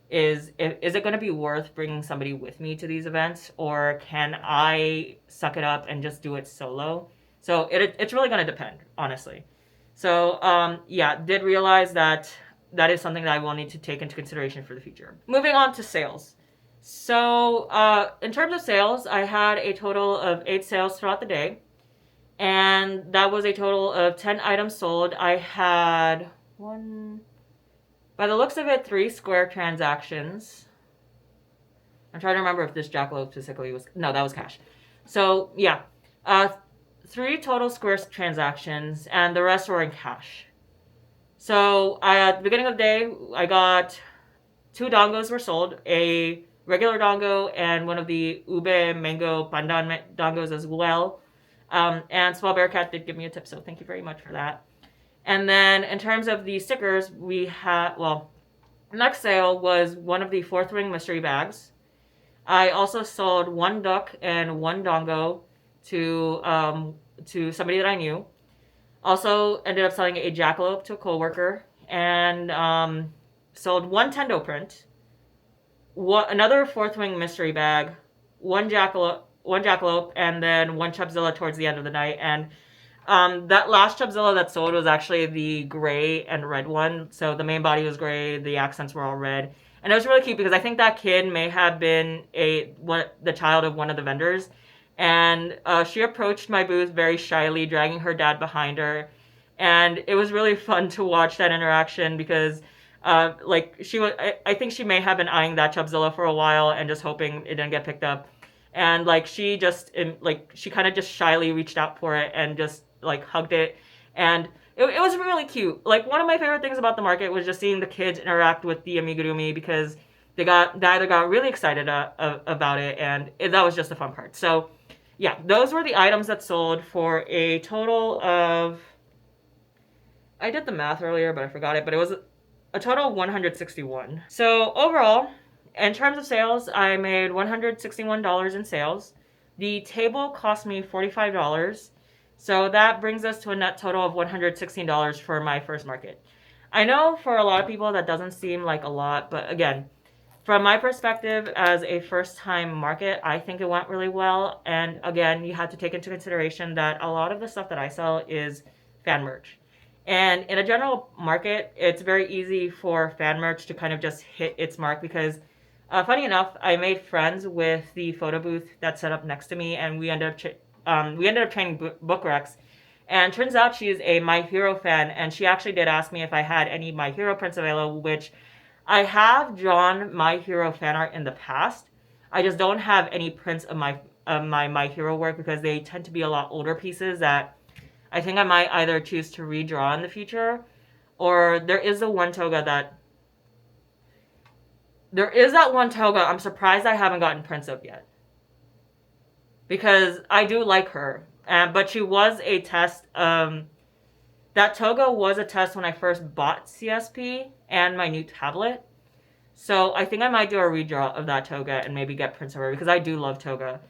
Speaker 1: Is it going to be worth bringing somebody with me to these events, or can I suck it up and just do it solo? So it's really going to depend, honestly. So yeah, did realize that that is something that I will need to take into consideration for the future. Moving on to sales. So in terms of sales, I had a total of 8 sales throughout the day, and that was a total of 10 items sold. I had by the looks of it, 3 square transactions. I'm trying to remember if this jackalope specifically was... No, that was cash. So, yeah. 3 total square transactions, and the rest were in cash. So, at the beginning of the day, I got 2 dongos were sold. A regular dongo and one of the ube mango pandan dongos as well. And Small Bear Cat did give me a tip, so thank you very much for that. And then in terms of the stickers, we had, well, next sale was one of the Fourth Ring mystery bags. I also sold 1 duck and 1 dongo to somebody that I knew. Also ended up selling a jackalope to a coworker, and sold 1 Tendo print, another Fourth Ring mystery bag, 1 jackalope, and then 1 Chubzilla towards the end of the night. And that last Chubzilla that sold was actually the gray and red one. So the main body was gray, the accents were all red. And it was really cute because I think that kid may have been the child of one of the vendors. And she approached my booth very shyly, dragging her dad behind her. And it was really fun to watch that interaction because I think she may have been eyeing that Chubzilla for a while and just hoping it didn't get picked up. And she kind of just shyly reached out for it and just hugged it, and it was really cute. One of my favorite things about the market was just seeing the kids interact with the amigurumi, because they either got really excited about it, and that was just a fun part. So yeah, those were the items that sold for a total of, I did the math earlier but I forgot it, but it was a total of 161. So overall, in terms of sales, I made $161 in sales. The table cost me $45. So that brings us to a net total of $116 for my first market. I know for a lot of people that doesn't seem like a lot, but again, from my perspective as a first-time market, I think it went really well. And again, you have to take into consideration that a lot of the stuff that I sell is fan merch. And in a general market, it's very easy for fan merch to kind of just hit its mark because, funny enough, I made friends with the photo booth that's set up next to me, and we ended up training book recs. And turns out she's a My Hero fan, and she actually did ask me if I had any My Hero prints available, which I have drawn My Hero fan art in the past. I just don't have any prints of my Hero work because they tend to be a lot older pieces that I think I might either choose to redraw in the future, or there is that one toga I'm surprised I haven't gotten prints of yet. Because I do like her. But she was a test. That toga was a test when I first bought CSP and my new tablet. So I think I might do a redraw of that toga and maybe get prints of her because I do love toga.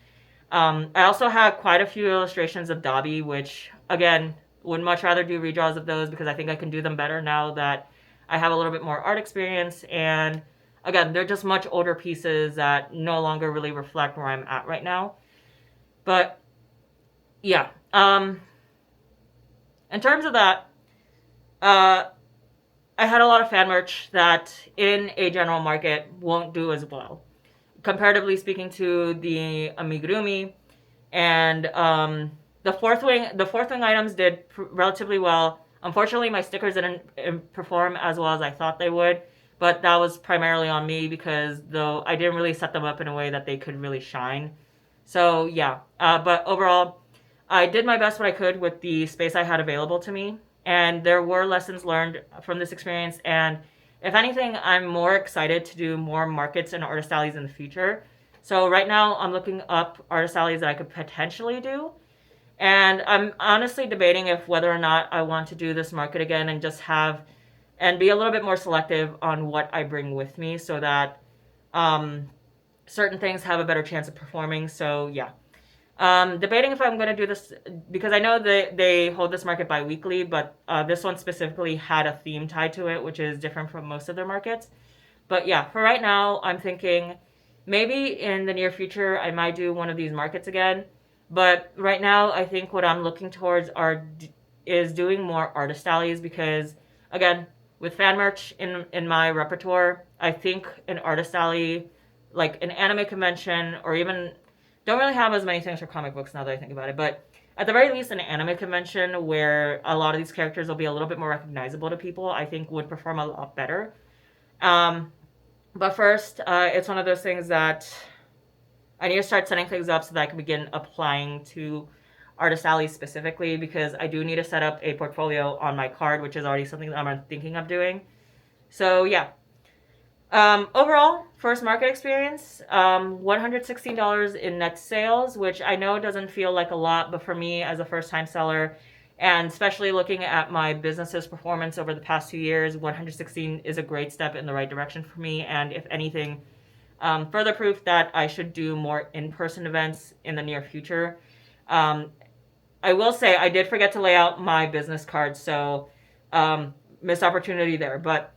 Speaker 1: I also have quite a few illustrations of Dobby, which, again, would much rather do redraws of those because I think I can do them better now that I have a little bit more art experience. And, again, they're just much older pieces that no longer really reflect where I'm at right now. But, yeah. In terms of that, I had a lot of fan merch that in a general market won't do as well. Comparatively speaking to the amigurumi and the fourth wing items did relatively well. Unfortunately, my stickers didn't perform as well as I thought they would, but that was primarily on me because though I didn't really set them up in a way that they could really shine. So yeah, but overall, I did my best what I could with the space I had available to me, and there were lessons learned from this experience. And if anything, I'm more excited to do more markets and artist alleys in the future. So right now, I'm looking up artist alleys that I could potentially do, and I'm honestly debating if whether or not I want to do this market again and just have and be a little bit more selective on what I bring with me, so that certain things have a better chance of performing. So yeah. Debating if I'm going to do this because I know they hold this market bi-weekly, but this one specifically had a theme tied to it, which is different from most of their markets. But yeah, for right now, I'm thinking maybe in the near future I might do one of these markets again. But right now, I think what I'm looking towards is doing more artist alleys because, again, with fan merch in my repertoire, I think an artist alley, like an anime convention, or even don't really have as many things for comic books now that I think about it, but at the very least, an anime convention where a lot of these characters will be a little bit more recognizable to people, I think would perform a lot better. But first, it's one of those things that I need to start setting things up so that I can begin applying to artist alleys specifically, because I do need to set up a portfolio on my card, which is already something that I'm thinking of doing. So yeah. Overall, first market experience, $116 in net sales, which I know doesn't feel like a lot, but for me as a first-time seller, and especially looking at my business's performance over the past 2 years, 116 is a great step in the right direction for me, and if anything, further proof that I should do more in-person events in the near future. I will say I did forget to lay out my business card, so missed opportunity there, but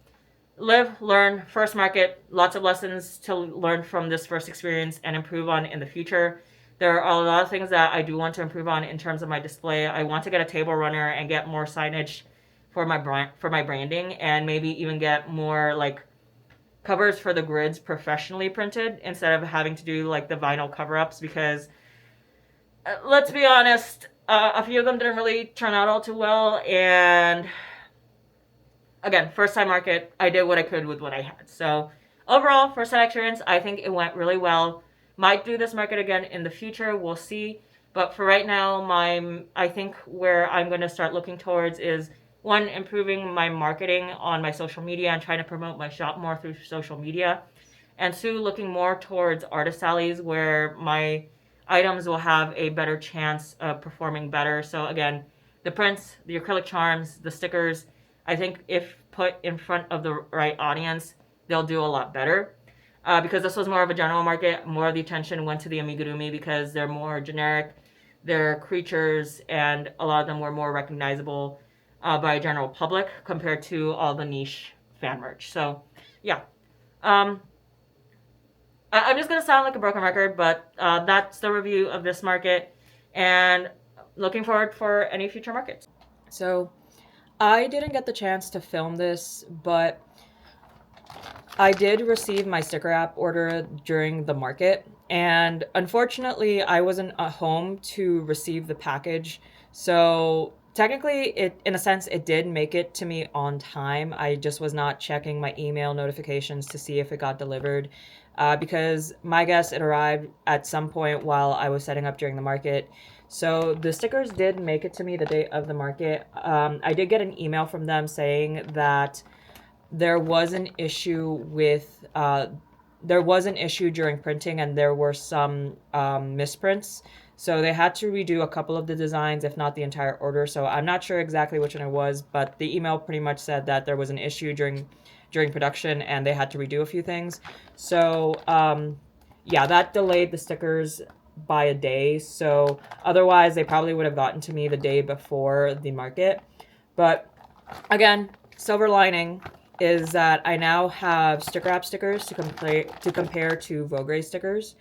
Speaker 1: live, learn, first market, lots of lessons to learn from this first experience and improve on in the future. There are a lot of things that I do want to improve on in terms of my display. I want to get a table runner and get more signage for my branding, and maybe even get more like covers for the grids professionally printed instead of having to do like the vinyl cover-ups, because let's be honest, a few of them didn't really turn out all too well. And again, first time market, I did what I could with what I had. So overall, first time experience, I think it went really well. Might do this market again in the future, we'll see. But for right now, I think where I'm going to start looking towards is, one, improving my marketing on my social media and trying to promote my shop more through social media. And two, looking more towards artist alleys where my items will have a better chance of performing better. So again, the prints, the acrylic charms, the stickers, I think if put in front of the right audience, they'll do a lot better. Because this was more of a general market, more of the attention went to the amigurumi because they're more generic, they're creatures, and a lot of them were more recognizable by a general public compared to all the niche fan merch. So, yeah. I'm just going to sound like a broken record, but that's the review of this market, and looking forward for any future markets. So, I didn't get the chance to film this, but I did receive my sticker app order during the market, and unfortunately I wasn't at home to receive the package, so technically, it in a sense, it did make it to me on time. I just was not checking my email notifications to see if it got delivered. Because my guess it arrived at some point while I was setting up during the market. So the stickers did make it to me the day of the market. I did get an email from them saying that there was an issue with there was an issue during printing and there were some misprints. So they had to redo a couple of the designs, if not the entire order. So I'm not sure exactly which one it was, but the email pretty much said that there was an issue during production and they had to redo a few things. So yeah, that delayed the stickers by a day. So otherwise, they probably would have gotten to me the day before the market. But again, silver lining is that I now have sticker wrap stickers to compare to Vogue stickers.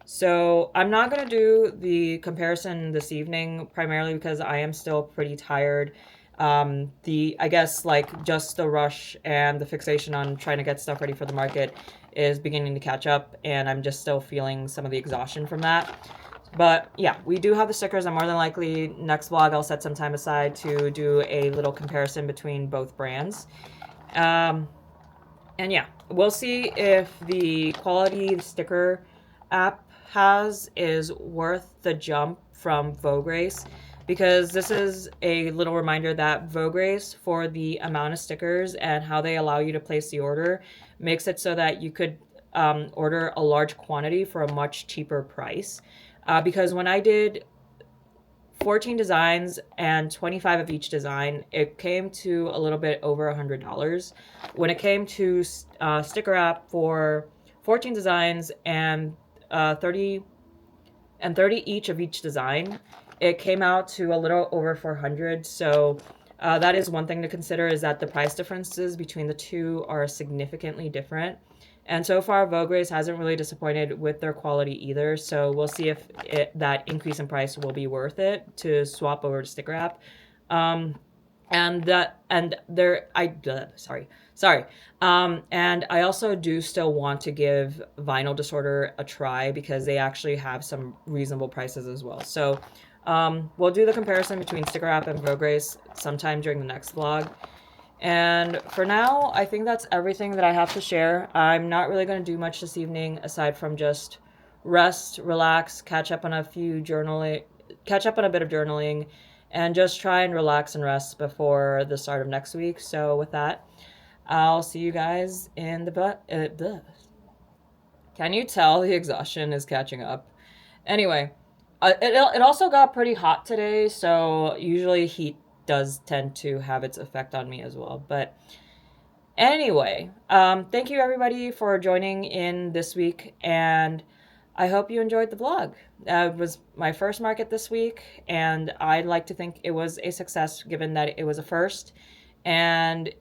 Speaker 1: So I'm not going to do the comparison this evening, primarily because I am still pretty tired. I guess like just the rush and the fixation on trying to get stuff ready for the market is beginning to catch up, and I'm just still feeling some of the exhaustion from that. But yeah, we do have the stickers, and more than likely next vlog I'll set some time aside to do a little comparison between both brands. And yeah, we'll see if the quality the sticker app has is worth the jump from Vogue Race, because this is a little reminder that Vogue Race, for the amount of stickers and how they allow you to place the order, makes it so that you could order a large quantity for a much cheaper price. Because when I did 14 designs and 25 of each design, it came to a little bit over $100. When it came to sticker wrap for 14 designs and 30 each of each design, it came out to a little over 400. So that is one thing to consider, is that the price differences between the two are significantly different. And so far, Vogue Race hasn't really disappointed with their quality either. So we'll see if that increase in price will be worth it to swap over to sticker wrap. And I also do still want to give Vinyl Disorder a try, because they actually have some reasonable prices as well. So we'll do the comparison between sticker wrap and Vogue Race sometime during the next vlog. And for now, I think that's everything that I have to share. I'm not really going to do much this evening aside from just rest, relax, catch up on a bit of journaling, and just try and relax and rest before the start of next week. So with that, I'll see you guys in the Can you tell the exhaustion is catching up? Anyway, it also got pretty hot today, so usually heat does tend to have its effect on me as well. But anyway, thank you everybody for joining in this week, and I hope you enjoyed the vlog. It was my first market this week, and I'd like to think it was a success given that it was a first. And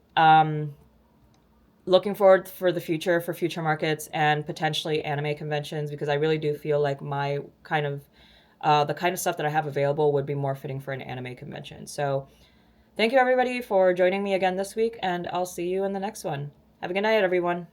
Speaker 1: looking forward for the future, for future markets and potentially anime conventions, because I really do feel like my kind of the kind of stuff that I have available would be more fitting for an anime convention. So thank you everybody for joining me again this week, and I'll see you in the next one. Have a good night, everyone.